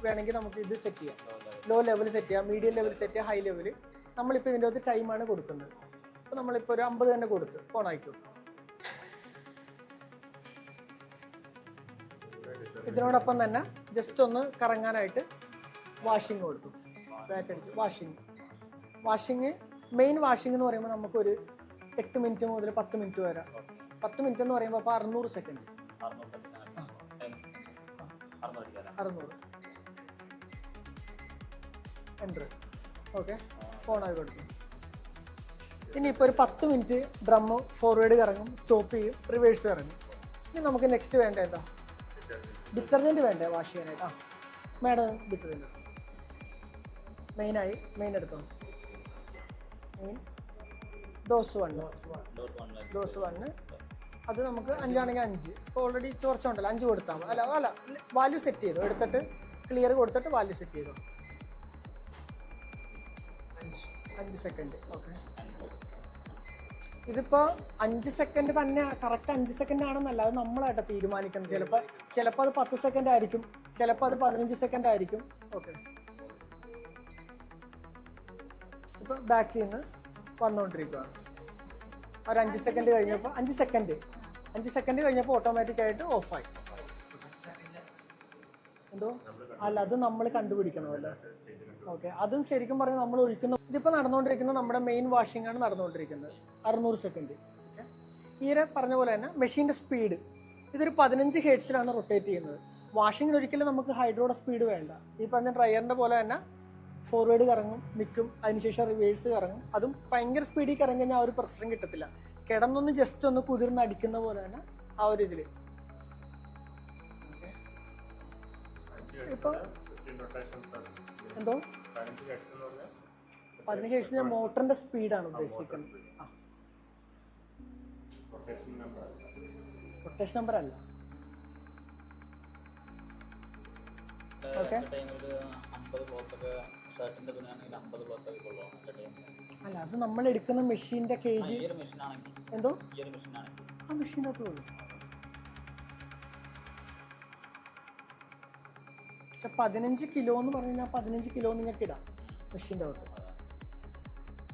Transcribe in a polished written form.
വേണമെങ്കിൽ നമുക്ക് ഇത് സെറ്റ് ചെയ്യാം. ലോ ലെവൽ സെറ്റ് ചെയ്യാം, മീഡിയം ലെവൽ സെറ്റ് ചെയ്യാം, ഹൈ ലെവൽ. നമ്മളിപ്പോൾ ഇതിൻ്റെ അകത്ത് ടൈമാണ് കൊടുക്കുന്നത്. അപ്പോൾ നമ്മളിപ്പോൾ ഒരു 50 തന്നെ കൊടുത്ത് ഓൺ ആയിക്കോളും. ഇതിനോടൊപ്പം തന്നെ ജസ്റ്റ് ഒന്ന് കറങ്ങാനായിട്ട് വാഷിംഗ് കൊടുക്കും. ബാറ്റടിച്ച് വാഷിംഗ് മെയിൻ വാഷിംഗ് എന്ന് പറയുമ്പോൾ നമുക്കൊരു 8 മിനിറ്റ് മുതൽ 10 മിനിറ്റ് വരെ. 10 മിനിറ്റ് എന്ന് പറയുമ്പോൾ അപ്പോൾ 600 സെക്കൻഡ്. 600 എൻ്റർ. ഓക്കെ, ഫോണായി കൊടുക്കും. ഇനിയിപ്പോൾ ഒരു 10 മിനിറ്റ് ഡ്രമ്മ് ഫോർവേഡ് കറങ്ങും, സ്റ്റോപ്പ് ചെയ്യും, റിവേഴ്സ് കറങ്ങും. ഇനി നമുക്ക് നെക്സ്റ്റ് വേണ്ട എന്താ, ഡിറ്റർജൻറ്റ് വേണ്ടേ വാഷ് ചെയ്യാനായിട്ട്? മാഡം ഡിറ്റർജൻറ്റ് മെയിൻ എടുത്തോ. മെയിൻ ഡോസ് 1 അത് നമുക്ക് 5 ആണെങ്കിൽ 5. ഇപ്പോൾ ഓൾറെഡി കുറച്ചുണ്ടല്ലോ, 5 കൊടുത്താൽ മതി. അല്ല വാല്യൂ സെറ്റ് ചെയ്തു, എടുത്തിട്ട് ക്ലിയർ കൊടുത്തിട്ട് വാല്യൂ സെറ്റ് ചെയ്തു. 5 സെക്കൻഡ്. ഓക്കെ, ഇതിപ്പോൾ 5 സെക്കൻഡ് തന്നെ കറക്റ്റ് 5 സെക്കൻഡ് ആണെന്നല്ല, അത് നമ്മളായിട്ട് തീരുമാനിക്കണം. ചിലപ്പോൾ അത് 10 സെക്കൻഡ് ആയിരിക്കും, ചിലപ്പോൾ അത് 15 സെക്കൻഡ് ആയിരിക്കും. ഓക്കെ, ഇപ്പോൾ ബാക്കിൽ നിന്ന് വന്നുകൊണ്ടിരിക്കുകയാണ്. ഒരു 5 സെക്കൻഡ് കഴിഞ്ഞപ്പോൾ 5 സെക്കൻഡ് കഴിഞ്ഞപ്പോൾ ഓട്ടോമാറ്റിക്കായിട്ട് ഓഫായി. എന്തോ അല്ല, അത് നമ്മൾ കണ്ടുപിടിക്കണമല്ലോ. ഓക്കെ, അതും ശരിക്കും പറഞ്ഞാൽ നമ്മൾ ഒഴിക്കുന്ന. ഇതിപ്പോൾ നടന്നുകൊണ്ടിരിക്കുന്നത് നമ്മുടെ മെയിൻ വാഷിംഗ് ആണ് നടന്നുകൊണ്ടിരിക്കുന്നത്, 600 സെക്കൻഡ്. ഓക്കെ, ഈരെ പറഞ്ഞ പോലെ തന്നെ മെഷീൻ്റെ സ്പീഡ് ഇതൊരു 15 ഹെർട്സിലാണ് റൊട്ടേറ്റ് ചെയ്യുന്നത്. വാഷിങ്ങിന് ഒരിക്കലും നമുക്ക് ഹൈഡ്രോയുടെ സ്പീഡ് വേണ്ട. ഈ പറഞ്ഞ ഡ്രയറിൻ്റെ പോലെ തന്നെ ഫോർവേഡ് കറങ്ങും, നിൽക്കും, അതിനുശേഷം റിവേഴ്സ് കറങ്ങും. അതും ഭയങ്കര സ്പീഡിൽ കറങ്ങി കഴിഞ്ഞാൽ ആ ഒരു പെർഫെക്ഷൻ കിട്ടത്തില്ല. കിടന്നൊന്ന് ജസ്റ്റ് ഒന്ന് കുതിർന്ന് അടിക്കുന്ന പോലെ തന്നെ ആ ഒരു ഇതിൽ. ഇപ്പോൾ എന്തോ 15 ഹെർട്സ് ഞാൻ മോട്ടറിന്റെ സ്പീഡാണ് ഉദ്ദേശിക്കുന്നത്. റൊട്ടേഷൻ നമ്പർ അല്ല. ഓക്കെ, അല്ല അത് നമ്മൾ എടുക്കുന്ന മെഷീന്റെ കേജ്. എന്തോ ആ മെഷീനകത്ത് ഉള്ളു. പക്ഷെ 15 കിലോ എന്ന് പറഞ്ഞു കഴിഞ്ഞാൽ 15 കിലോ നിങ്ങൾക്ക് ഇടാം മെഷീൻ്റെ അകത്ത്.